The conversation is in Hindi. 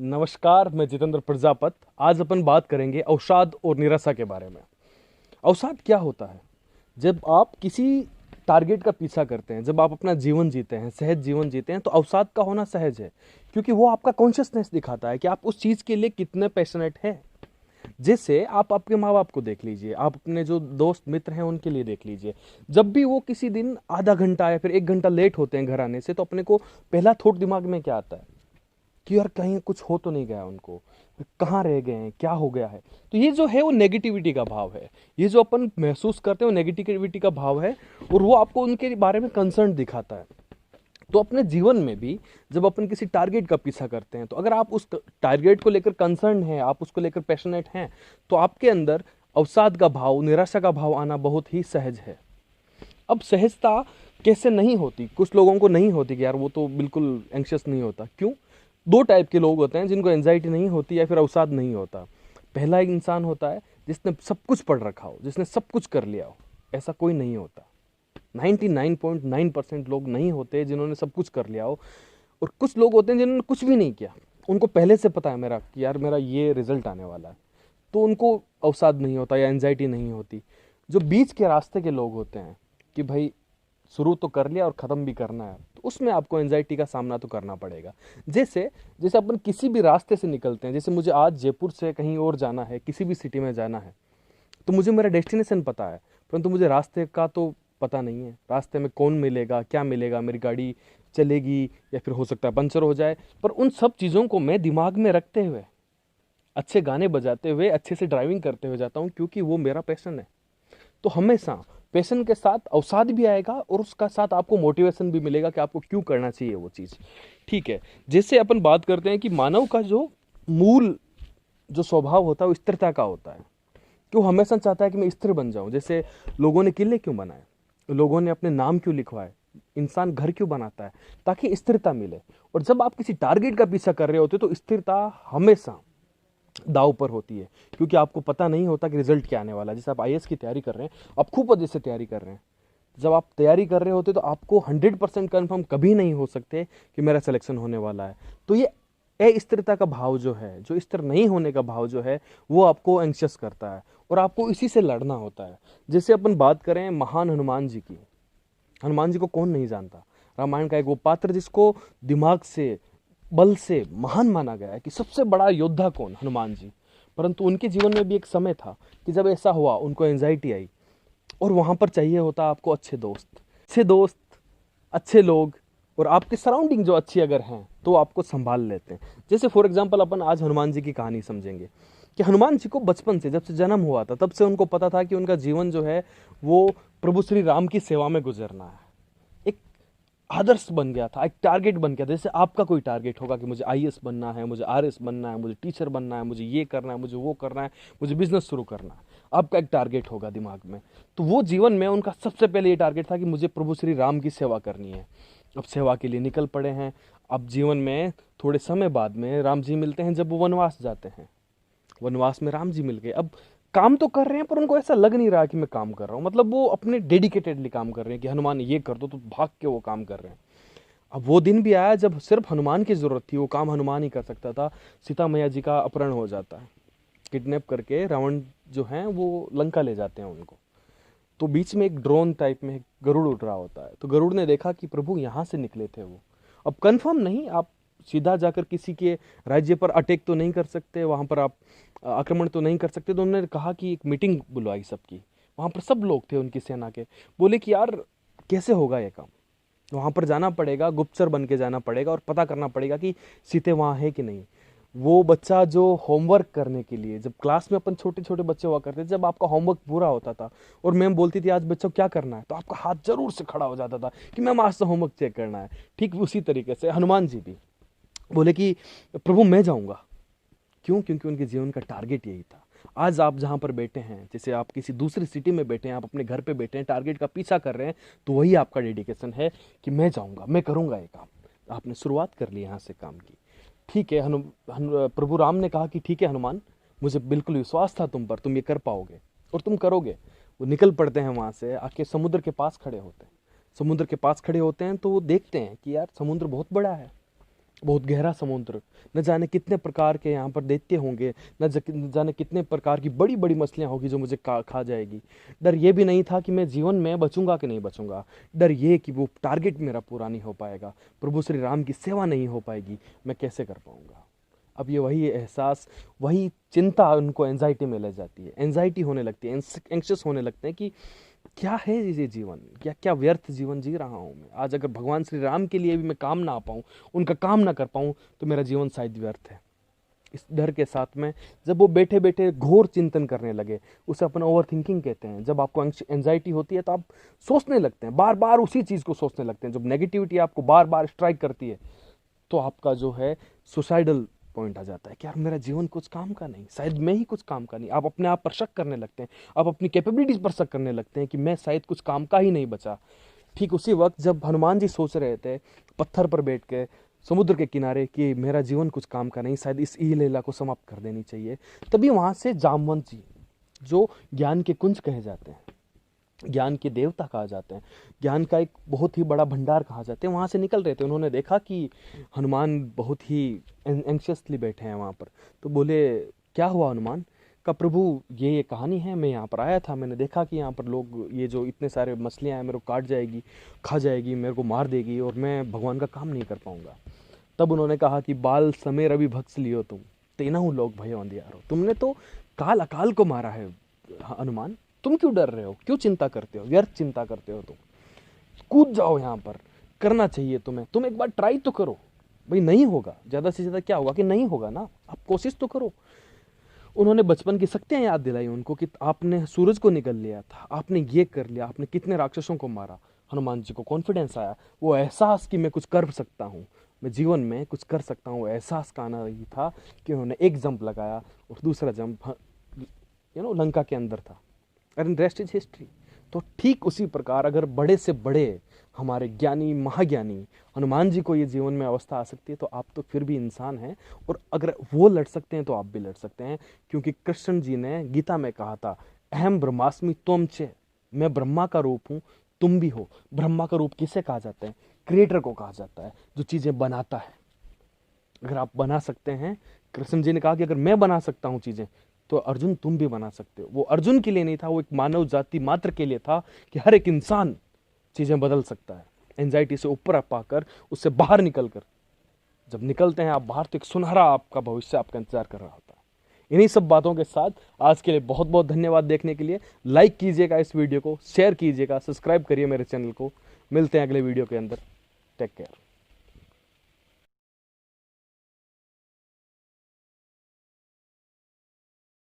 नमस्कार, मैं जितेंद्र प्रजापत। आज अपन बात करेंगे अवसाद और निराशा के बारे में। अवसाद क्या होता है? जब आप किसी टारगेट का पीछा करते हैं, जब आप अपना जीवन जीते हैं, सहज जीवन जीते हैं, तो अवसाद का होना सहज है, क्योंकि वो आपका कॉन्शियसनेस दिखाता है कि आप उस चीज़ के लिए कितने पैशनेट हैं। जैसे आप आपके माँ बाप को देख लीजिए, आप अपने जो दोस्त मित्र हैं उनके लिए देख लीजिए। जब भी वो किसी दिन आधा घंटा या फिर 1 घंटा लेट होते हैं घर आने से, तो अपने को पहला थॉट दिमाग में क्या आता है कि यार कहीं कुछ हो तो नहीं गया उनको, कहाँ रह गए हैं, क्या हो गया है। तो ये जो है वो नेगेटिविटी का भाव है। ये जो अपन महसूस करते हैं वो नेगेटिविटी का भाव है, और वो आपको उनके बारे में कंसर्न दिखाता है। तो अपने जीवन में भी जब अपन किसी टारगेट का पीछा करते हैं, तो अगर आप उस टारगेट को लेकर कंसर्न हैं, आप उसको लेकर पैशनेट हैं, तो आपके अंदर अवसाद का भाव, निराशा का भाव आना बहुत ही सहज है। अब सहजता कैसे नहीं होती? कुछ लोगों को नहीं होती कि यार वो तो बिल्कुल एंग्शियस नहीं होता। क्यों? दो टाइप के लोग होते हैं जिनको एंजाइटी नहीं होती या फिर अवसाद नहीं होता। पहला एक इंसान होता है जिसने सब कुछ पढ़ रखा हो, जिसने सब कुछ कर लिया हो। ऐसा कोई नहीं होता। 99.9% लोग नहीं होते जिन्होंने सब कुछ कर लिया हो। और कुछ लोग होते हैं जिन्होंने कुछ भी नहीं किया, उनको पहले से पता है मेरा कि यार मेरा ये रिजल्ट आने वाला है, तो उनको अवसाद नहीं होता या एंजाइटी नहीं होती। जो बीच के रास्ते के लोग होते हैं कि भाई शुरू तो कर लिया और ख़त्म भी करना है, तो उसमें आपको एंजाइटी का सामना तो करना पड़ेगा। जैसे जैसे अपन किसी भी रास्ते से निकलते हैं, जैसे मुझे आज जयपुर से कहीं और जाना है, किसी भी सिटी में जाना है, तो मुझे मेरा डेस्टिनेशन पता है, परंतु मुझे रास्ते का तो पता नहीं है। रास्ते में कौन मिलेगा, क्या मिलेगा, मेरी गाड़ी चलेगी या फिर हो सकता है पंचर हो जाए। पर उन सब चीज़ों को मैं दिमाग में रखते हुए, अच्छे गाने बजाते हुए, अच्छे से ड्राइविंग करते हुए जाता हूँ, क्योंकि वो मेरा पैशन है। तो हमेशा पैशन के साथ अवसाद भी आएगा और उसका साथ आपको मोटिवेशन भी मिलेगा कि आपको क्यों करना चाहिए वो चीज़। ठीक है। जैसे अपन बात करते हैं कि मानव का जो मूल जो स्वभाव होता है वो स्थिरता का होता है, कि वो हमेशा चाहता है कि मैं स्थिर बन जाऊं। जैसे लोगों ने किले क्यों बनाए, लोगों ने अपने नाम क्यों लिखवाए, इंसान घर क्यों बनाता है, ताकि स्थिरता मिले। और जब आप किसी टारगेट का पीछा कर रहे होते हो तो स्थिरता हमेशा दाव पर होती है, क्योंकि आपको पता नहीं होता कि रिजल्ट क्या आने वाला है। जैसे आप आईएएस की तैयारी कर रहे हैं, आप खूब वजह से तैयारी कर रहे हैं। जब आप तैयारी कर रहे होते तो आपको 100% कन्फर्म कभी नहीं हो सकते कि मेरा सिलेक्शन होने वाला है। तो ये अस्थिरता का भाव जो है, जो स्थिर नहीं होने का भाव जो है, वो आपको एंग्शियस करता है और आपको इसी से लड़ना होता है। जैसे अपन बात करें महान हनुमान जी की, हनुमान जी को कौन नहीं जानता। रामायण का एक वो पात्र जिसको दिमाग से, बल से महान माना गया है कि सबसे बड़ा योद्धा कौन, हनुमान जी। परंतु उनके जीवन में भी एक समय था कि जब ऐसा हुआ, उनको एंजाइटी आई, और वहां पर चाहिए होता आपको अच्छे दोस्त, अच्छे लोग, और आपके सराउंडिंग जो अच्छी अगर हैं तो आपको संभाल लेते हैं। जैसे फॉर एग्जांपल अपन आज हनुमान जी की कहानी समझेंगे कि हनुमान जी को बचपन से, जब से जन्म हुआ था, तब से उनको पता था कि उनका जीवन जो है वो प्रभु श्री राम की सेवा में गुजरना है। एक आदर्श बन गया था, एक टारगेट बन गया था। जैसे आपका कोई टारगेट होगा कि मुझे आईएएस बनना है, मुझे आरएस बनना है, मुझे टीचर बनना है, मुझे ये करना है, मुझे वो करना है, मुझे बिजनेस शुरू करना है। आपका एक टारगेट होगा दिमाग में। तो वो जीवन में उनका सबसे पहले ये टारगेट था कि मुझे प्रभु श्री राम की सेवा करनी है। अब सेवा के लिए निकल पड़े हैं। अब जीवन में थोड़े समय बाद में राम जी मिलते हैं, जब वो वनवास जाते हैं। वनवास में राम जी मिल गए। अब काम तो कर रहे हैं पर उनको ऐसा लग नहीं रहा कि मैं काम कर रहा हूँ, मतलब वो अपने डेडिकेटेडली काम कर रहे हैं कि हनुमान ये कर दो, तो भाग के वो काम कर रहे हैं। अब वो दिन भी आया जब सिर्फ हनुमान की जरूरत थी, वो काम हनुमान ही कर सकता था। सीता मैया जी का अपहरण हो जाता है, किडनैप करके रावण जो है वो लंका ले जाते हैं उनको। तो बीच में एक ड्रोन टाइप में एक गरुड़ उड़ रहा होता है, तो गरुड़ ने देखा कि प्रभु यहाँ से निकले थे वो। अब कंफर्म नहीं, आप सीधा जाकर किसी के राज्य पर अटैक तो नहीं कर सकते, वहाँ पर आप आक्रमण तो नहीं कर सकते। तो उन्होंने कहा कि एक मीटिंग बुलवाई सबकी। वहाँ पर सब लोग थे उनकी सेना के। बोले कि यार कैसे होगा ये काम, वहाँ पर जाना पड़ेगा, गुप्तचर बन के जाना पड़ेगा और पता करना पड़ेगा कि सीते वहाँ है कि नहीं। वो बच्चा जो होमवर्क करने के लिए, जब क्लास में अपन छोटे छोटे बच्चे हुआ करते थे, जब आपका होमवर्क पूरा होता था और मैम बोलती थी आज बच्चों क्या करना है, तो आपका हाथ जरूर से खड़ा हो जाता था कि मैम आज तो होमवर्क चेक करना है। ठीक उसी तरीके से हनुमान जी भी बोले कि प्रभु मैं जाऊंगा। क्यों? क्योंकि उनके जीवन का टारगेट यही था। आज आप जहां पर बैठे हैं, जैसे आप किसी दूसरी सिटी में बैठे हैं, आप अपने घर पे बैठे हैं, टारगेट का पीछा कर रहे हैं, तो वही आपका डेडिकेशन है कि मैं जाऊंगा, मैं करूंगा ये काम। आपने शुरुआत कर ली यहाँ से काम की। ठीक है। प्रभु राम ने कहा कि ठीक है हनुमान, मुझे बिल्कुल विश्वास था तुम पर, तुम ये कर पाओगे और तुम करोगे। वो निकल पड़ते हैं वहां से, आके समुद्र के पास खड़े होते हैं। समुद्र के पास खड़े होते हैं तो वो देखते हैं कि यार समुद्र बहुत बड़ा है। बहुत गहरा समुद्र, न जाने कितने प्रकार के यहाँ पर दैत्य होंगे, न जाने कितने प्रकार की बड़ी बड़ी मछलियाँ होगी जो मुझे खा जाएगी। डर ये भी नहीं था कि मैं जीवन में बचूंगा कि नहीं बचूंगा। डर ये कि वो टारगेट मेरा पूरा नहीं हो पाएगा, प्रभु श्री राम की सेवा नहीं हो पाएगी, मैं कैसे कर पाऊंगा। अब ये वही एहसास, वही चिंता उनको एंजाइटी में ले जाती है, एंजाइटी होने लगती है, एंक्शस होने लगते हैं कि क्या है ये जीवन, क्या क्या व्यर्थ जीवन जी रहा हूँ मैं। आज अगर भगवान श्री राम के लिए भी मैं काम ना आ पाऊँ, उनका काम ना कर पाऊँ, तो मेरा जीवन शायद व्यर्थ है। इस डर के साथ में जब वो बैठे बैठे घोर चिंतन करने लगे, उसे अपन ओवर थिंकिंग कहते हैं। जब आपको एंजाइटी होती है तो आप सोचने लगते हैं, बार बार उसी चीज़ को सोचने लगते हैं। जब नेगेटिविटी आपको बार बार स्ट्राइक करती है तो आपका जो है सुसाइडल पॉइंट आ जाता है कि यार मेरा जीवन कुछ काम का नहीं, शायद मैं ही कुछ काम का नहीं। आप अपने आप पर शक करने लगते हैं, आप अपनी कैपेबिलिटीज पर शक करने लगते हैं कि मैं शायद कुछ काम का ही नहीं बचा। ठीक उसी वक्त जब हनुमान जी सोच रहे थे पत्थर पर बैठ के समुद्र के किनारे कि मेरा जीवन कुछ काम का नहीं, शायद इस ई लीला को समाप्त कर देनी चाहिए, तभी वहां से जामवंत जी, जो ज्ञान के कुंज कहे जाते हैं, ज्ञान के देवता कहा जाते हैं, ज्ञान का एक बहुत ही बड़ा भंडार कहा जाते हैं, वहाँ से निकल रहे थे। उन्होंने देखा कि हनुमान बहुत ही एंक्शियसली बैठे हैं वहाँ पर। तो बोले क्या हुआ हनुमान? का प्रभु ये कहानी है, मैं यहाँ पर आया था, मैंने देखा कि यहाँ पर लोग, ये जो इतने सारे मछलियाँ हैं मेरे को काट जाएगी, खा जाएगी, मेरे को मार देगी और मैं भगवान का काम नहीं कर पाऊँगा। तब उन्होंने कहा कि बाल समेर अभी भक्स लियो तुम, तेनहु लोग भयो अंधियारो। तुमने तो काल अकाल को मारा है हनुमान, तुम क्यों डर रहे हो, क्यों चिंता करते हो, व्यर्थ चिंता करते हो। तुम कूद जाओ, यहाँ पर करना चाहिए तुम्हें, तुम एक बार ट्राई तो करो। भाई नहीं होगा, ज़्यादा से ज़्यादा क्या होगा कि नहीं होगा ना, आप कोशिश तो करो। उन्होंने बचपन की शक्तियाँ याद दिलाई उनको कि आपने सूरज को निकल लिया था, आपने ये कर लिया, आपने कितने राक्षसों को मारा। हनुमान जी को कॉन्फिडेंस आया, वो एहसास कि मैं कुछ कर सकता हूँ, मैं जीवन में कुछ कर सकता हूँ, एहसास का आना ही था कि उन्होंने एक जंप लगाया और दूसरा जंप लंका के अंदर था। And rest is history. तो ठीक उसी प्रकार अगर बड़े से बड़े हमारे ज्ञानी महाज्ञानी हनुमान जी को ये जीवन में अवस्था आ सकती है, तो आप तो फिर भी इंसान हैं, और अगर वो लड़ सकते हैं तो आप भी लड़ सकते हैं। क्योंकि कृष्ण जी ने गीता में कहा था, अहम ब्रह्मास्मि त्वं च, मैं ब्रह्मा का रूप हूँ, तुम भी हो। ब्रह्मा का रूप किसे कहा जाता है? क्रिएटर को कहा जाता है, जो चीज़ें बनाता है। अगर आप बना सकते हैं, कृष्ण जी ने कहा कि अगर मैं बना सकता हूँ चीज़ें, तो अर्जुन तुम भी बना सकते हो। वो अर्जुन के लिए नहीं था, वो एक मानव जाति मात्र के लिए था कि हर एक इंसान चीज़ें बदल सकता है। एंजाइटी से ऊपर पाकर, उससे बाहर निकलकर, जब निकलते हैं आप बाहर, तो एक सुनहरा आपका भविष्य आपका इंतजार कर रहा होता है। इन्हीं सब बातों के साथ आज के लिए बहुत बहुत धन्यवाद देखने के लिए। लाइक कीजिएगा इस वीडियो को, शेयर कीजिएगा, सब्सक्राइब करिए मेरे चैनल को। मिलते हैं अगले वीडियो के अंदर। Take care.